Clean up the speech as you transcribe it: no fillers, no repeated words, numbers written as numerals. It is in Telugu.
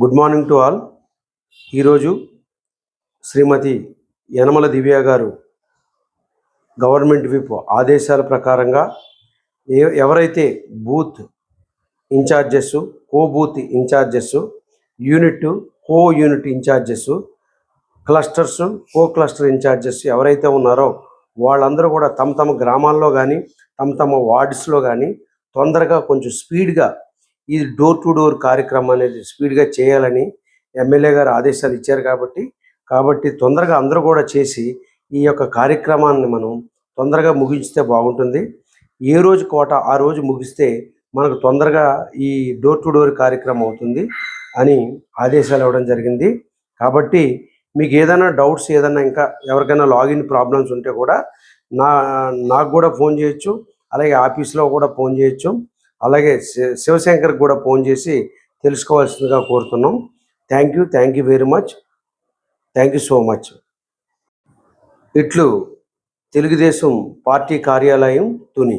Good morning to all. ఈరోజు శ్రీమతి యనమల దివ్య గారు గవర్నమెంట్ విప్ ఆదేశాల ప్రకారంగా ఎవరైతే booth incharges, co booth incharges, unit, co unit incharges, clusters, co cluster incharges ఎవరైతే ఉన్నారో వాళ్ళందరూ కూడా తమ తమ గ్రామాల్లో కానీ తమ వార్డ్స్లో కానీ తొందరగా కొంచెం స్పీడ్గా ఈ డోర్ టు డోర్ కార్యక్రమం అనేది స్పీడ్గా చేయాలని ఎమ్మెల్యే గారు ఆదేశాలు ఇచ్చారు. కాబట్టి తొందరగా అందరూ కూడా చేసి ఈ యొక్క కార్యక్రమాన్ని మనం తొందరగా ముగిస్తే బాగుంటుంది. ఏ రోజు కోట ఆ రోజు ముగిస్తే మనకు తొందరగా ఈ డోర్ టు డోర్ కార్యక్రమం అవుతుంది అని ఆదేశాలు ఇవ్వడం జరిగింది. కాబట్టి మీకు ఏదైనా డౌట్స్, ఏదైనా ఇంకా ఎవరికైనా లాగిన్ ప్రాబ్లమ్స్ ఉంటే కూడా నాకు కూడా ఫోన్ చేయొచ్చు, అలాగే ఆఫీస్లో కూడా ఫోన్ చేయొచ్చు, అలాగే శివశంకర్కి కూడా ఫోన్ చేసి తెలుసుకోవాల్సిందిగా కోరుతున్నాం. Thank you very much. Thank you so much. ఇట్లు తెలుగుదేశం పార్టీ కార్యాలయం తుని.